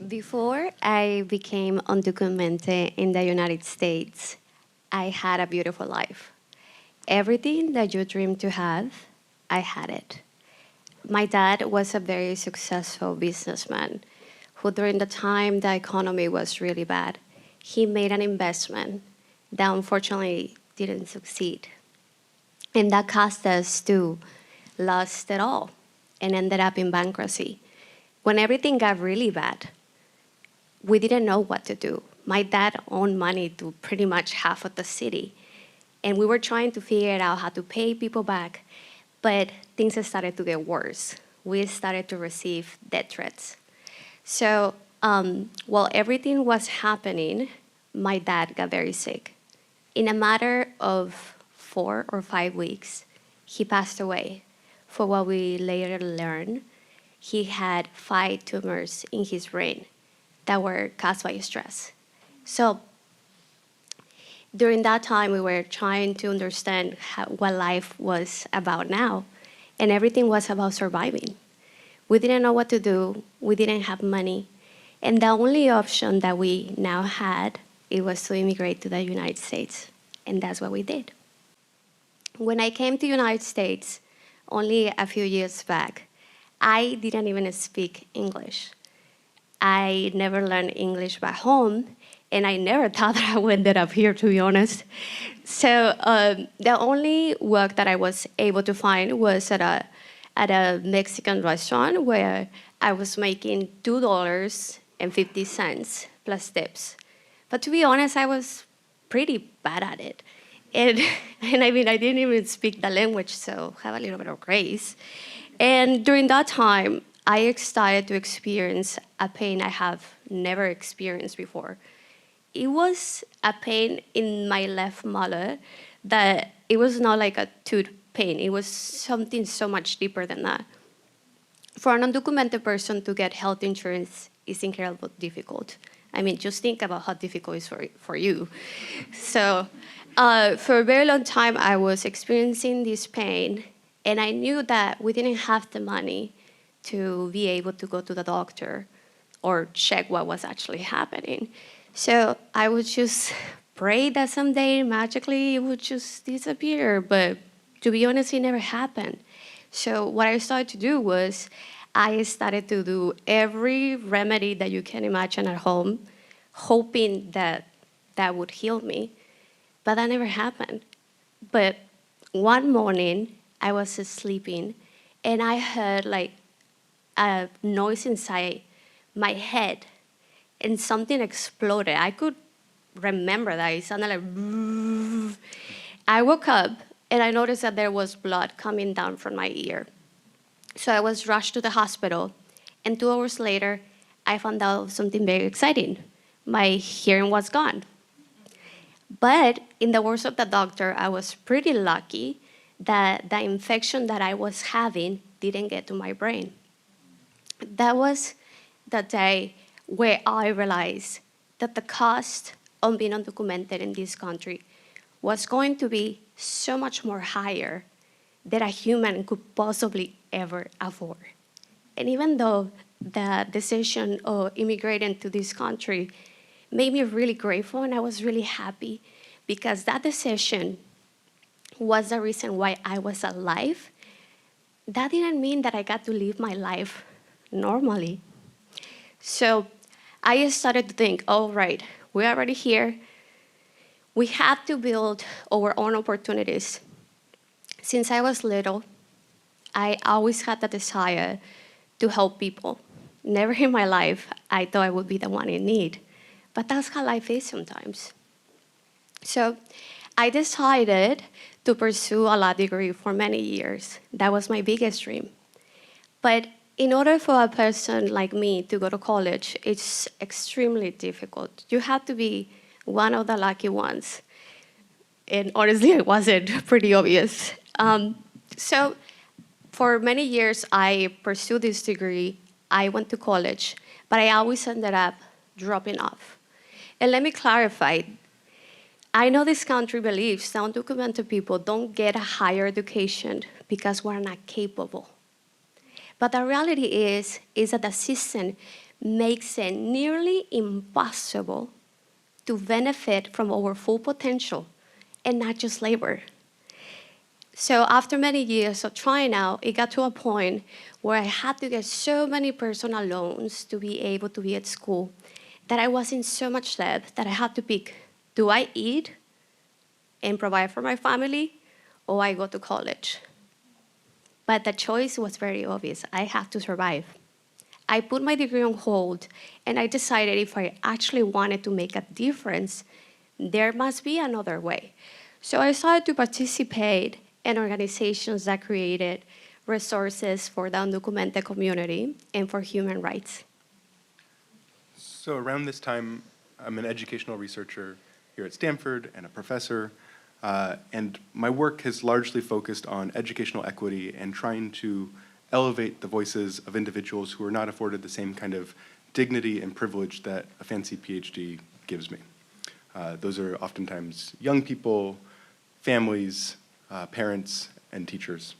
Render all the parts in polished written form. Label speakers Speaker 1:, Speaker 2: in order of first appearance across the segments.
Speaker 1: Before I became undocumented in the United States, I had a beautiful life. Everything that you dream to have, I had it. My dad was a very successful businessman who, during the time the economy was really bad, he made an investment that unfortunately didn't succeed. And that caused us to lose it all and ended up in bankruptcy. When everything got really bad, we didn't know what to do. My dad owned money to pretty much half of the city. And we were trying to figure out how to pay people back, but things started to get worse. We started to receive death threats. So while everything was happening, my dad got very sick. In a matter of 4 or 5 weeks, he passed away. For what we later learned, he had 5 tumors in his brain that were caused by stress. So during that time, we were trying to understand what life was about now, and everything was about surviving. We didn't know what to do. We didn't have money. And the only option that we now had, it was to immigrate to the United States. And that's what we did. When I came to the United States, only a few years back, I didn't even speak English. I never learned English back home, and I never thought that I would end up here, to be honest. So the only work that I was able to find was at a Mexican restaurant where I was making $2.50 plus tips. But to be honest, I was pretty bad at it. And I mean, I didn't even speak the language, so have a little bit of grace. And during that time, I started to experience a pain I have never experienced before. It was a pain in my left molar that it was not like a tooth pain. It was something so much deeper than that. For an undocumented person to get health insurance is incredibly difficult. I mean, just think about how difficult it is for you. So for a very long time, I was experiencing this pain, and I knew that we didn't have the money to be able to go to the doctor or check what was actually happening. So I would just pray that someday magically it would just disappear. But to be honest, it never happened. So what I started to do was I started to do every remedy that you can imagine at home, hoping that that would heal me. But that never happened. But one morning, I was sleeping, and I heard like a noise inside my head, and something exploded. I could remember that. It sounded like... I woke up, and I noticed that there was blood coming down from my ear. So I was rushed to the hospital, and 2 hours later, I found out something very exciting. My hearing was gone. But in the words of the doctor, I was pretty lucky that the infection that I was having didn't get to my brain. That was the day where I realized that the cost of being undocumented in this country was going to be so much more higher than a human could possibly ever afford. And even though the decision of immigrating to this country made me really grateful, and I was really happy because that decision was the reason why I was alive, that didn't mean that I got to live my life normally. So I started to think, all right, we're already here. We have to build our own opportunities. Since I was little, I always had the desire to help people. Never in my life I thought I would be the one in need. But that's how life is sometimes. So I decided to pursue a law degree for many years. That was my biggest dream. But in order for a person like me to go to college, it's extremely difficult. You have to be one of the lucky ones. And honestly, it wasn't pretty obvious. So for many years, I pursued this degree. I went to college, but I always ended up dropping off. And let me clarify. I know this country believes that undocumented people don't get a higher education because we're not capable. But the reality is that the system makes it nearly impossible to benefit from our full potential and not just labor. So after many years of trying out, it got to a point where I had to get so many personal loans to be able to be at school that I was in so much debt that I had to pick, do I eat and provide for my family, or I go to college? But the choice was very obvious. I have to survive. I put my degree on hold, and I decided if I actually wanted to make a difference, there must be another way. So I started to participate in organizations that created resources for the undocumented community and for human rights.
Speaker 2: So around this time, I'm an educational researcher here at Stanford and a professor, and my work has largely focused on educational equity and trying to elevate the voices of individuals who are not afforded the same kind of dignity and privilege that a fancy PhD gives me. Those are oftentimes young people, families, parents, and teachers.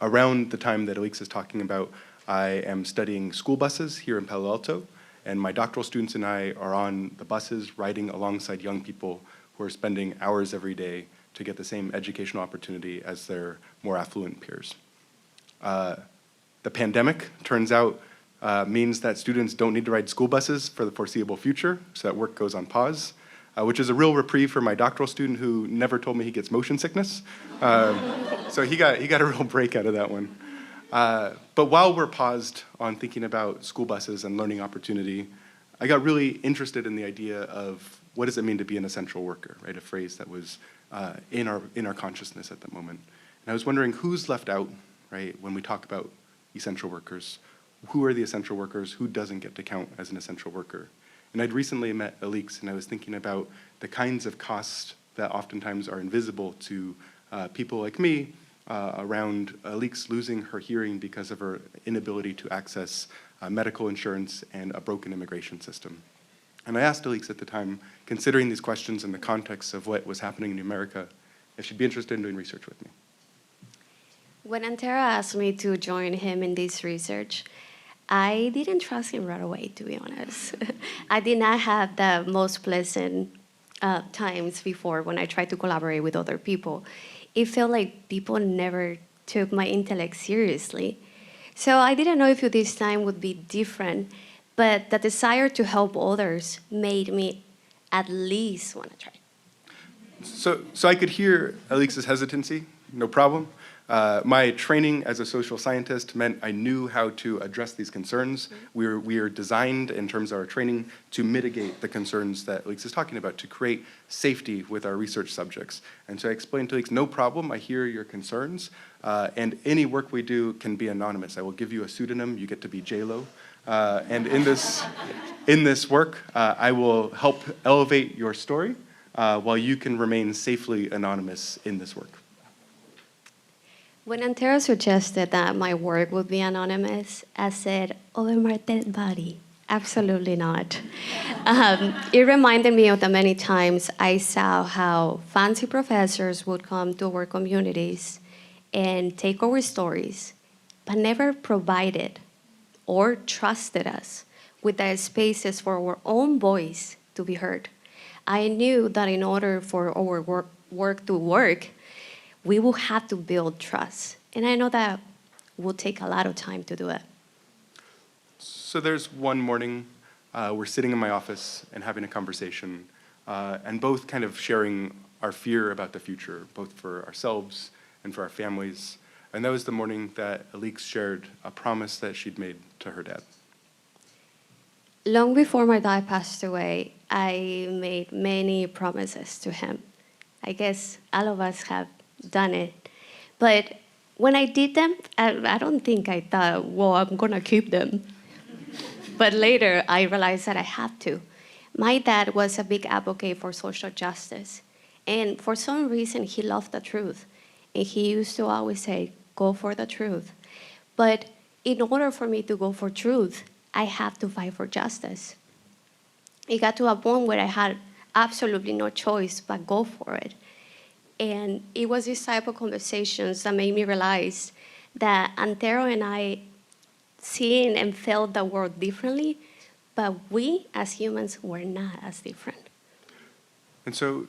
Speaker 2: Around the time that Alíx is talking about, I am studying school buses here in Palo Alto, and my doctoral students and I are on the buses riding alongside young people who are spending hours every day to get the same educational opportunity as their more affluent peers. The pandemic, turns out, means that students don't need to ride school buses for the foreseeable future, so that work goes on pause, which is a real reprieve for my doctoral student who never told me he gets motion sickness. So he got a real break out of that one. But while we're paused on thinking about school buses and learning opportunity, I got really interested in the idea of what does it mean to be an essential worker, right? A phrase that was in our consciousness at the moment. And I was wondering who's left out, right, when we talk about essential workers. Who are the essential workers? Who doesn't get to count as an essential worker? And I'd recently met Alíx, and I was thinking about the kinds of costs that oftentimes are invisible to people like me around Alíx losing her hearing because of her inability to access medical insurance and a broken immigration system. And I asked Alíx at the time, considering these questions in the context of what was happening in America, if she'd be interested in doing research with me.
Speaker 1: When Antero asked me to join him in this research, I didn't trust him right away, to be honest. I did not have the most pleasant times before when I tried to collaborate with other people. It felt like people never took my intellect seriously. So I didn't know if this time would be different, but the desire to help others made me at least want to try.
Speaker 2: So I could hear Alíx's hesitancy, no problem. My training as a social scientist meant I knew how to address these concerns. We are designed in terms of our training to mitigate the concerns that Alíx is talking about, to create safety with our research subjects. And so I explained to Alíx, no problem, I hear your concerns, and any work we do can be anonymous. I will give you a pseudonym, you get to be J-Lo. And in this work, I will help elevate your story while you can remain safely anonymous in this work.
Speaker 1: When Antero suggested that my work would be anonymous, I said, over my dead body. Absolutely not. It reminded me of the many times I saw how fancy professors would come to our communities and take our stories, but never provided or trusted us with the spaces for our own voice to be heard. I knew that in order for our work to work, we will have to build trust. And I know that will take a lot of time to do it.
Speaker 2: So there's one morning, we're sitting in my office and having a conversation, and both kind of sharing our fear about the future, both for ourselves and for our families. And that was the morning that Alíx shared a promise that she'd made to her dad.
Speaker 1: Long before my dad passed away, I made many promises to him. I guess all of us have done it. But when I did them, I don't think I thought, well, I'm going to keep them. But later, I realized that I had to. My dad was a big advocate for social justice. And for some reason, he loved the truth. And he used to always say, go for the truth. But in order for me to go for truth, I have to fight for justice. It got to a point where I had absolutely no choice but go for it. And it was this type of conversations that made me realize that Antero and I seeing and felt the world differently, but we as humans were not as different.
Speaker 2: And so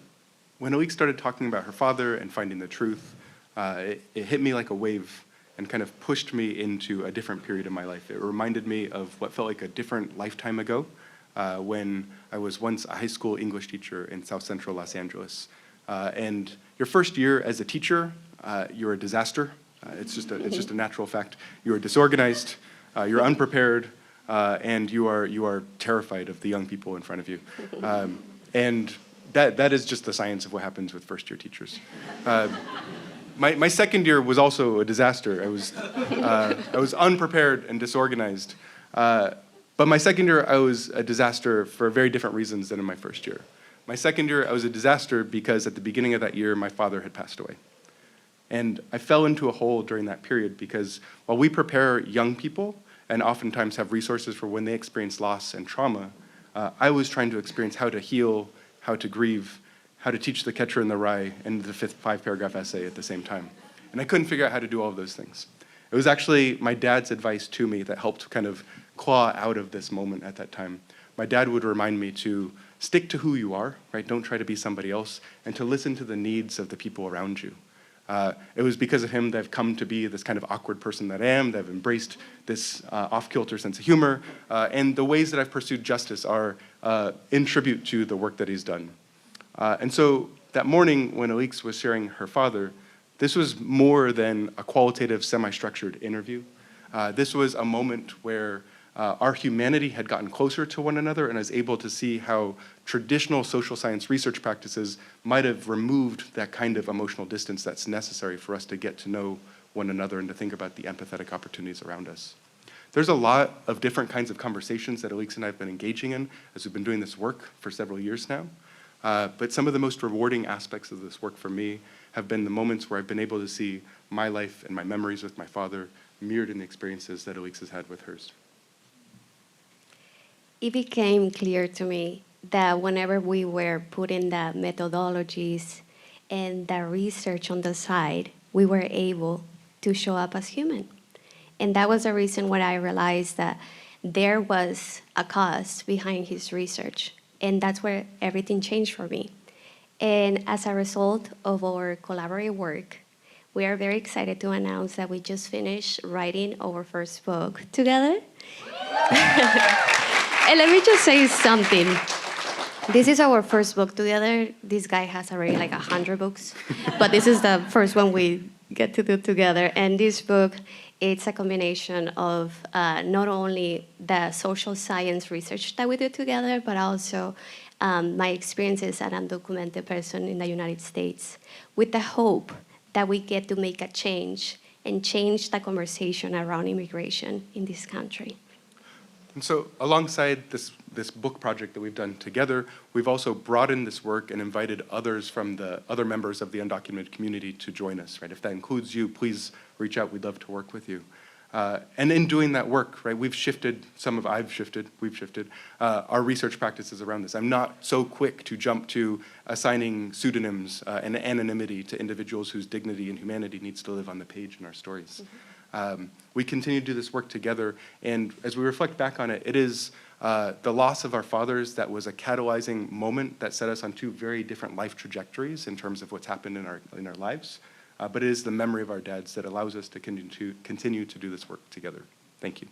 Speaker 2: when Alíx started talking about her father and finding the truth, it hit me like a wave and kind of pushed me into a different period of my life. It reminded me of what felt like a different lifetime ago, when I was once a high school English teacher in South Central Los Angeles. And your first year as a teacher, you're a disaster. It's just a natural fact. You are disorganized, you're unprepared, and you are terrified of the young people in front of you. And that is just the science of what happens with first-year teachers. My second year was also a disaster. I was unprepared and disorganized. But my second year, I was a disaster for very different reasons than in my first year. My second year, I was a disaster because at the beginning of that year, my father had passed away. And I fell into a hole during that period because while we prepare young people and oftentimes have resources for when they experience loss and trauma, I was trying to experience how to heal, how to grieve, how to teach the Catcher in the Rye and the fifth 5-paragraph essay at the same time. And I couldn't figure out how to do all of those things. It was actually my dad's advice to me that helped kind of claw out of this moment at that time. My dad would remind me to stick to who you are, right? Don't try to be somebody else, and to listen to the needs of the people around you. It was because of him that I've come to be this kind of awkward person that I am, that I've embraced this off-kilter sense of humor, and the ways that I've pursued justice are in tribute to the work that he's done. And so that morning when Alíx was sharing her father, this was more than a qualitative, semi-structured interview. This was a moment where our humanity had gotten closer to one another, and I was able to see how traditional social science research practices might have removed that kind of emotional distance that's necessary for us to get to know one another and to think about the empathetic opportunities around us. There's a lot of different kinds of conversations that Alíx and I have been engaging in as we've been doing this work for several years now. But some of the most rewarding aspects of this work for me have been the moments where I've been able to see my life and my memories with my father mirrored in the experiences that Alíx has had with hers.
Speaker 1: It became clear to me that whenever we were putting the methodologies and the research on the side, we were able to show up as human. And that was the reason why I realized that there was a cause behind his research. And that's where everything changed for me. And as a result of our collaborative work, we are very excited to announce that we just finished writing our first book together. And let me just say something. This is our first book together. This guy has already like 100 books, but this is the first one we get to do together. And this book, it's a combination of not only the social science research that we do together, but also my experiences as an undocumented person in the United States, with the hope that we get to make a change and change the conversation around immigration in this country.
Speaker 2: And so alongside this book project that we've done together, we've also broadened this work and invited others from the other members of the undocumented community to join us, right? If that includes you, please reach out. We'd love to work with you. And in doing that work, right, we've shifted our research practices around this. I'm not so quick to jump to assigning pseudonyms and anonymity to individuals whose dignity and humanity needs to live on the page in our stories. We continue to do this work together, and as we reflect back on it, it is the loss of our fathers that was a catalyzing moment that set us on two very different life trajectories in terms of what's happened in our lives. But it is the memory of our dads that allows us to continue to do this work together. Thank you.